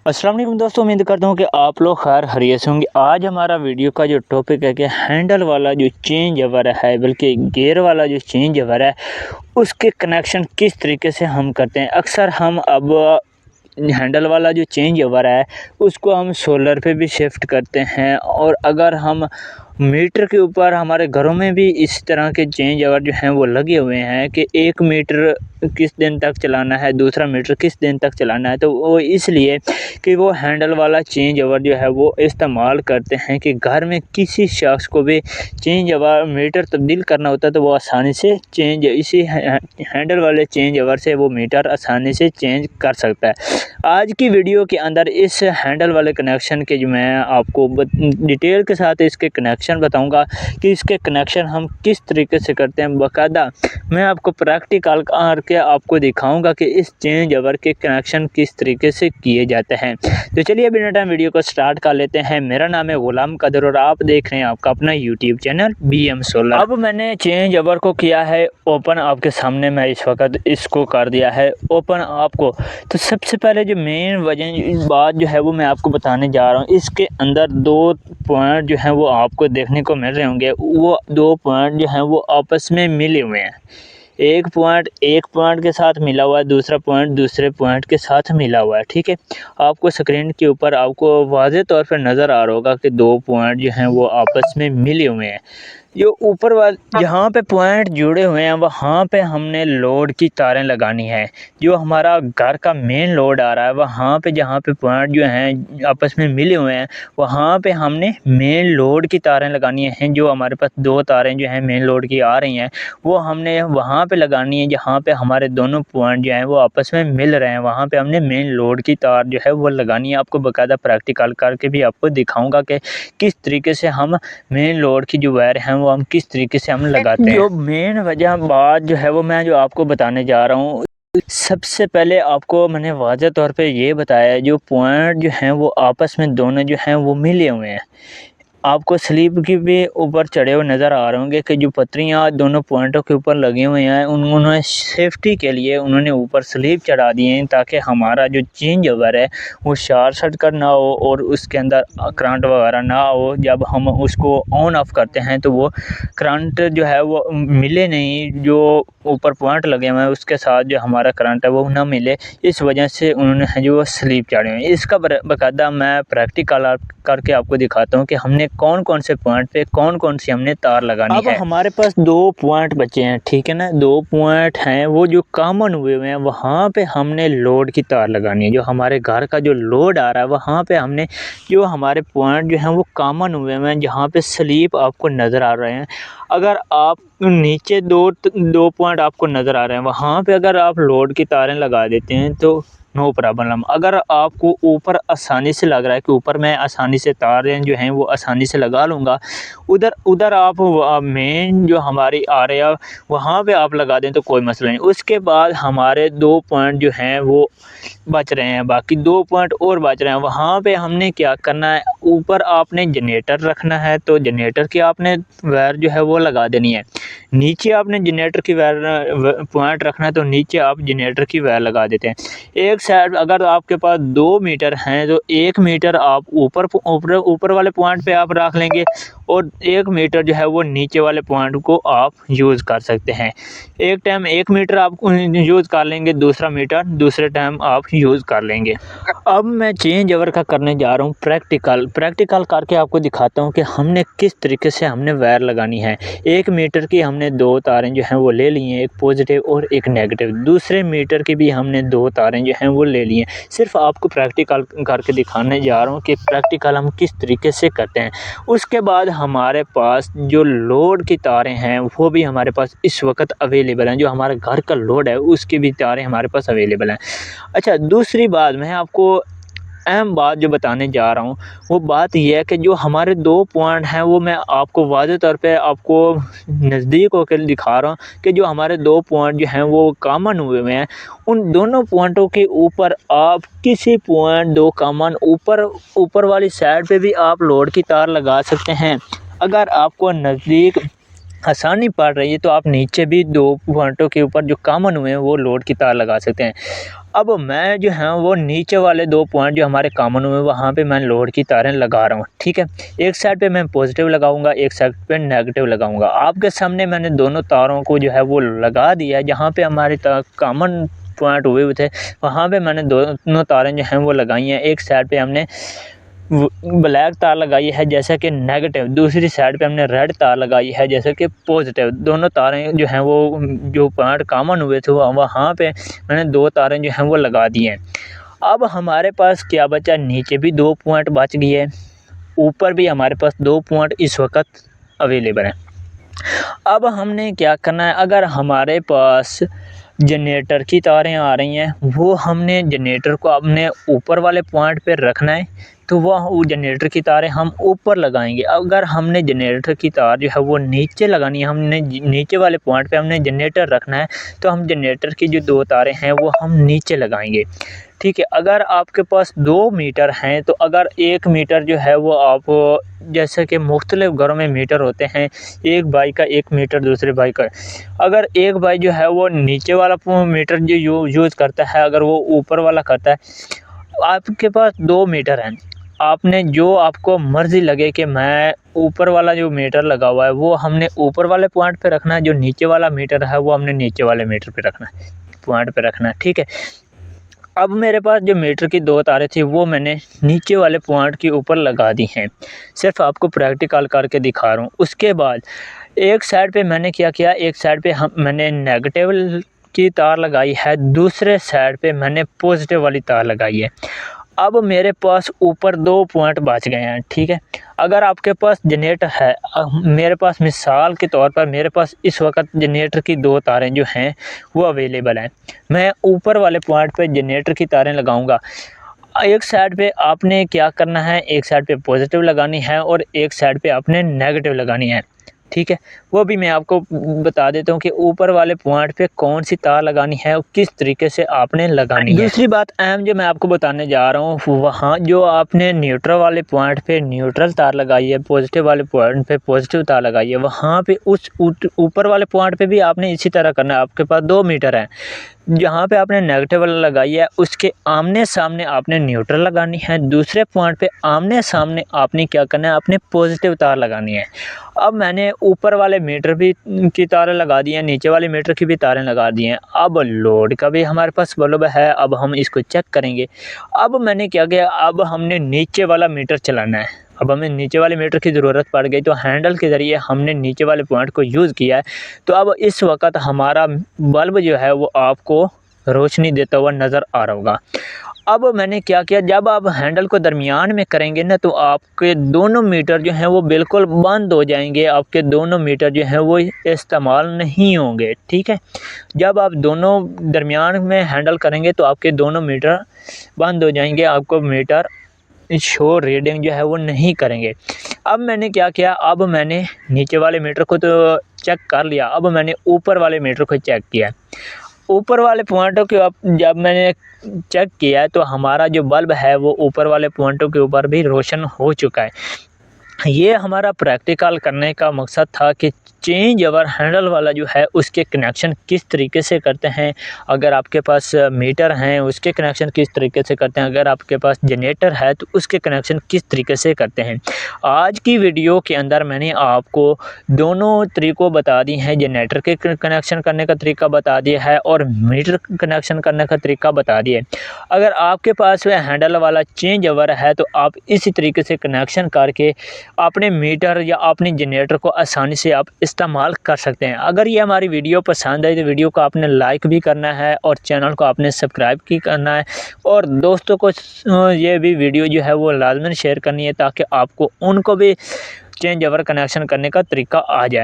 अस्सलाम वालेकुम दोस्तों, उम्मीद करता हूँ कि आप लोग खैर खैरियत से होंगे। आज हमारा वीडियो का जो टॉपिक है कि हैंडल वाला जो चेंज ओवर है, बल्कि गियर वाला जो चेंज ओवर है, उसके कनेक्शन किस तरीके से हम करते हैं। अक्सर हम अब हैंडल वाला जो चेंज ओवर है उसको हम सोलर पे भी शिफ्ट करते हैं, और अगर हम मीटर के ऊपर हमारे घरों में भी इस तरह के चेंज ओवर जो हैं वो लगे हुए हैं कि एक मीटर किस दिन तक चलाना है, दूसरा मीटर किस दिन तक चलाना है। तो वो इसलिए कि वो हैंडल वाला चेंज ओवर जो है वो इस्तेमाल करते हैं कि घर में किसी शख्स को भी चेंज ओवर मीटर तब्दील करना होता है तो वो आसानी से चेंज इसी हैंडल वाले चेंज ओवर से वो मीटर आसानी से चेंज कर सकता है। आज की वीडियो के अंदर इस हैंडल वाले कनेक्शन के जो मैं आपको डिटेल के साथ इसके कनेक्शन बताऊंगा कि इसके कनेक्शन हम किस तरीके से करते हैं। बाकायदा मैं आपको प्रैक्टिकल करके आपको दिखाऊंगा कि इस चेंज ओवर के कनेक्शन किस तरीके से किए जाते हैं। तो चलिए बिना टाइम वीडियो को स्टार्ट कर लेते हैं। मेरा नाम है गुलाम कदर और आप देख रहे हैं आपका अपना यूट्यूब चैनल BM सोलर। अब मैंने चेंज ओवर को किया है ओपन, आपके सामने मैं इस वक्त इसको कर दिया है ओपन आपको। तो सबसे पहले जो मेन वजह बात जो है वो मैं आपको बताने जा रहा हूँ। इसके अंदर दो पॉइंट जो हैं वो आपको देखने को मिल रहे होंगे। वो दो पॉइंट जो हैं वो आपस में मिले हुए हैं। एक पॉइंट के साथ मिला हुआ है, दूसरा पॉइंट दूसरे पॉइंट के साथ मिला हुआ है। ठीक है, आपको स्क्रीन के ऊपर आपको वाज़े तौर पर नज़र आ रहा होगा कि दो पॉइंट जो हैं वो आपस में मिले हुए हैं। जो ऊपर वाले जहाँ पे पॉइंट जुड़े हुए हैं वहाँ पे हमने लोड की तारें लगानी है। जो हमारा घर का मेन लोड आ रहा है वहाँ पे जहाँ पे पॉइंट जो हैं आपस में मिले हुए हैं वहाँ पे हमने मेन लोड की तारें लगानी हैं। जो हमारे पास दो तारें जो हैं मेन लोड की आ रही हैं वो हमने वहाँ पे लगानी है जहाँ पे हमारे दोनों पॉइंट जो हैं वो आपस में मिल रहे हैं। वहाँ पे हमने मेन लोड की तार जो है वो लगानी है। आपको बाकायदा प्रैक्टिकल करके भी आपको दिखाऊंगा कि किस तरीके से हम मेन लोड की जो वायर हैं वो हम किस तरीके से हम लगाते हैं। जो मेन वजह बात जो है वो मैं जो आपको बताने जा रहा हूँ, सबसे पहले आपको मैंने वाज़ह तौर पे ये बताया है जो पॉइंट जो हैं वो आपस में दोनों जो हैं वो मिले हुए हैं। आपको स्लीप की भी ऊपर चढ़े हुए नज़र आ रहे होंगे कि जो पत्रियाँ दोनों पॉइंटों के ऊपर लगी हुई हैं उन्होंने सेफ्टी के लिए उन्होंने ऊपर स्लीप चढ़ा दिए हैं ताकि हमारा जो चेंज ओवर है वो शॉर्ट सर्किट ना हो और उसके अंदर करंट वगैरह ना हो। जब हम उसको ऑन ऑफ करते हैं तो वो करंट जो है वो मिले नहीं, जो ऊपर पॉइंट लगे हुए हैं उसके साथ जो हमारा करंट है वो ना मिले। इस वजह से उन्होंने जो स्लीप चढ़े हुए हैं। इसका बाकायदा मैं प्रैक्टिकल करके आपको दिखाता हूँ कि हमने कौन कौन से पॉइंट पे कौन कौन सी हमने तार लगानी है। अब हमारे पास दो पॉइंट बचे हैं, ठीक है ना। दो पॉइंट हैं वो जो कॉमन हुए हुए हैं, वहाँ पे हमने लोड की तार लगानी है। जो हमारे घर का जो लोड आ रहा है वहाँ पे हमने जो हमारे पॉइंट जो हैं वो कॉमन हुए हुए हैं, जहाँ पे स्लीप आपको नज़र आ रहे हैं। अगर आप नीचे दो पॉइंट आपको नज़र आ रहे हैं वहाँ पे अगर आप लोड की तारें लगा देते हैं तो नो प्रॉब्लम। अगर आपको ऊपर आसानी से लग रहा है कि ऊपर मैं आसानी से तारें जो हैं वो आसानी से लगा लूँगा, उधर आप मेन जो हमारी आ रही है वहाँ पे आप लगा दें तो कोई मसला नहीं। उसके बाद हमारे दो पॉइंट जो हैं वो बच रहे हैं, बाकी दो पॉइंट और बच रहे हैं। वहाँ पे हमने क्या करना है, ऊपर आपने जनरेटर रखना है तो जनरेटर की आपने वायर जो है वो लगा देनी है। नीचे आपने जनरेटर की वायर पॉइंट रखना है तो नीचे आप जनरेटर की वायर लगा देते हैं। एक साइड अगर आपके पास 2 मीटर हैं तो 1 मीटर आप ऊपर वाले पॉइंट पे आप रख लेंगे और 1 मीटर जो है वो नीचे वाले पॉइंट को आप यूज़ कर सकते हैं। एक टाइम 1 मीटर आप यूज़ कर लेंगे, दूसरा मीटर दूसरे टाइम आप यूज़ कर लेंगे। अब मैं चेंज ओवर का करने जा रहा हूँ प्रैक्टिकल करके आपको दिखाता हूँ कि हमने किस तरीके से हमने वायर लगानी है। 1 मीटर की हमने दो तारें जो हैं वो ले ली हैं, एक पॉजिटिव और एक नेगेटिव। दूसरे मीटर की भी हमने दो तारें जो हैं वो ले ली हैं। सिर्फ आपको प्रैक्टिकल करके दिखाने जा रहा हूँ कि प्रैक्टिकल हम किस तरीके से करते हैं। उसके बाद हमारे पास जो लोड की तारें हैं वो भी हमारे पास इस वक्त अवेलेबल हैं। जो हमारे घर का लोड है उसकी भी तारें हमारे पास अवेलेबल हैं। अच्छा, दूसरी बात मैं आपको अहम बात जो बताने जा रहा हूँ वो बात यह है कि जो हमारे दो पॉइंट हैं वो मैं आपको वाज़े तौर पे आपको नज़दीक होकर दिखा रहा हूँ कि जो हमारे दो पॉइंट जो हैं वो कॉमन हुए हुए हैं। उन दोनों पॉइंटों के ऊपर आप किसी पॉइंट दो कॉमन ऊपर वाली साइड पे भी आप लोड की तार लगा सकते हैं। अगर आपको नज़दीक आसानी पड़ रही है तो आप नीचे भी दो पॉइंटों के ऊपर जो कॉमन हुए हैं वो लोड की तार लगा सकते हैं। अब मैं जो है वो नीचे वाले 2 पॉइंट जो हमारे कॉमन हुए वहाँ पे मैं लोड की तारें लगा रहा हूँ, ठीक है। एक साइड पे मैं पॉजिटिव लगाऊंगा, एक साइड पे नेगेटिव लगाऊंगा। आपके सामने मैंने दोनों तारों को जो है वो लगा दिया है। जहाँ पे हमारे कॉमन पॉइंट हुए थे वहाँ पे मैंने दोनों तारें जो हैं वो लगाई हैं। एक साइड पे हमने ब्लैक तार लगाई है जैसे कि नेगेटिव, दूसरी साइड पे हमने रेड तार लगाई है जैसे कि पॉजिटिव। दोनों तारें जो हैं वो जो पॉइंट कॉमन हुए थे वहाँ पे मैंने 2 तारें जो हैं वो लगा दी हैं। अब हमारे पास क्या बचा, नीचे भी 2 पॉइंट बच गई है, ऊपर भी हमारे पास 2 पॉइंट इस वक्त अवेलेबल हैं। अब हमने क्या करना है, अगर हमारे पास जनरेटर की तारें आ रही हैं वो हमने जनरेटर को अपने ऊपर वाले पॉइंट पे रखना है, तो वो जनरेटर की तारें हम ऊपर लगाएंगे। अगर हमने जनरेटर की तार जो है वो नीचे लगानी है, हमने नीचे वाले पॉइंट पे हमने जनरेटर रखना है, तो हम जनरेटर की जो 2 तारें हैं वो हम नीचे लगाएंगे, ठीक है। अगर आपके पास 2 मीटर हैं तो अगर 1 मीटर जो है वो आप, जैसे कि मुख्तलिफ घरों में मीटर होते हैं, एक भाई का 1 मीटर, दूसरे भाई का, अगर एक भाई जो है वो नीचे वाला मीटर जो यूज़ करता है, अगर वो ऊपर वाला करता है, आपके पास 2 मीटर हैं, आपने जो आपको मर्ज़ी लगे कि मैं ऊपर वाला जो मीटर लगा हुआ है वो हमने ऊपर वाले पॉइंट पे रखना है, जो नीचे वाला मीटर है वो हमने नीचे वाले मीटर पे रखना है, पॉइंट पे रखना है, ठीक है। अब मेरे पास जो मीटर की 2 तारें थी वो मैंने नीचे वाले पॉइंट के ऊपर लगा दी हैं, सिर्फ आपको प्रैक्टिकल करके दिखा रहा हूँ। उसके बाद एक साइड पे मैंने क्या किया, एक साइड पे मैंने नेगेटिव की तार लगाई है, दूसरे साइड पे मैंने पॉजिटिव वाली तार लगाई है। अब मेरे पास ऊपर 2 पॉइंट बच गए हैं, ठीक है। अगर आपके पास जनरेटर है, मेरे पास मिसाल के तौर पर मेरे पास इस वक्त जनरेटर की 2 तारें जो हैं वो अवेलेबल हैं। मैं ऊपर वाले पॉइंट पे जनरेटर की तारें लगाऊंगा। एक साइड पे आपने क्या करना है, एक साइड पे पॉजिटिव लगानी है और एक साइड पे आपने नेगेटिव लगानी है, ठीक है। वो भी मैं आपको बता देता हूँ कि ऊपर वाले पॉइंट पे कौन सी तार लगानी है और किस तरीके से आपने लगानी है। दूसरी बात अहम जो मैं आपको बताने जा रहा हूँ, वहाँ जो आपने न्यूट्रल वाले पॉइंट पे न्यूट्रल तार लगाई है, पॉजिटिव वाले पॉइंट पे पॉजिटिव तार लगाई है, वहाँ पे उस ऊपर वाले पॉइंट पे भी आपने इसी तरह करना है। आपके पास 2 मीटर है, जहाँ पे आपने नेगेटिव वाला लगाई है उसके आमने सामने आपने न्यूट्रल लगानी है, दूसरे पॉइंट पे आमने सामने आपने क्या करना है, आपने पॉजिटिव तार लगानी है। अब मैंने ऊपर वाले मीटर भी की तारें लगा दी हैं, नीचे वाले मीटर की भी तारें लगा दी हैं। अब लोड का भी हमारे पास बल्ब है, अब हम इसको चेक करेंगे। अब मैंने क्या किया, अब हमने नीचे वाला मीटर चलाना है। अब हमें नीचे वाले मीटर की ज़रूरत पड़ गई तो हैंडल के ज़रिए हमने नीचे वाले पॉइंट को यूज़ किया है। तो अब इस वक्त हमारा बल्ब जो है वो आपको रोशनी देता हुआ नज़र आ रहा होगा। अब मैंने क्या किया, जब आप हैंडल को दरमियान में करेंगे ना तो आपके दोनों मीटर जो हैं वो बिल्कुल बंद हो जाएंगे, आपके दोनों मीटर जो हैं वो इस्तेमाल नहीं होंगे, ठीक है। जब आप दोनों दरमियान में हैंडल करेंगे तो आपके दोनों मीटर बंद हो जाएंगे, आपको मीटर शो रीडिंग जो है वो नहीं करेंगे। अब मैंने क्या किया, अब मैंने नीचे वाले मीटर को तो चेक कर लिया, अब मैंने ऊपर वाले मीटर को चेक किया। ऊपर वाले पॉइंटों के जब मैंने चेक किया तो हमारा जो बल्ब है वो ऊपर वाले पॉइंटों के ऊपर भी रोशन हो चुका है। ये हमारा प्रैक्टिकल करने का मकसद था कि चेंज ओवर हैंडल वाला जो है उसके कनेक्शन किस तरीके से करते हैं। अगर आपके पास मीटर हैं उसके कनेक्शन किस तरीके से करते हैं, अगर आपके पास जनरेटर है तो उसके कनेक्शन किस तरीके से करते हैं। आज की वीडियो के अंदर मैंने आपको दोनों तरीक़ों बता दी हैं, जनरेटर के कनेक्शन करने का तरीका बता दिया है और मीटर कनेक्शन करने का तरीका बता दिया है। अगर आपके पास वह हैंडल वाला चेंज ओवर है तो आप इसी तरीके से कनेक्शन करके अपने मीटर या अपने जनरेटर को आसानी से आप इस्तेमाल कर सकते हैं। अगर ये हमारी वीडियो पसंद आई तो वीडियो को आपने लाइक भी करना है और चैनल को आपने सब्सक्राइब भी करना है और दोस्तों को ये भी वीडियो जो है वो लाजमन शेयर करनी है ताकि आपको उनको भी चेंज ओवर कनेक्शन करने का तरीका आ जाए।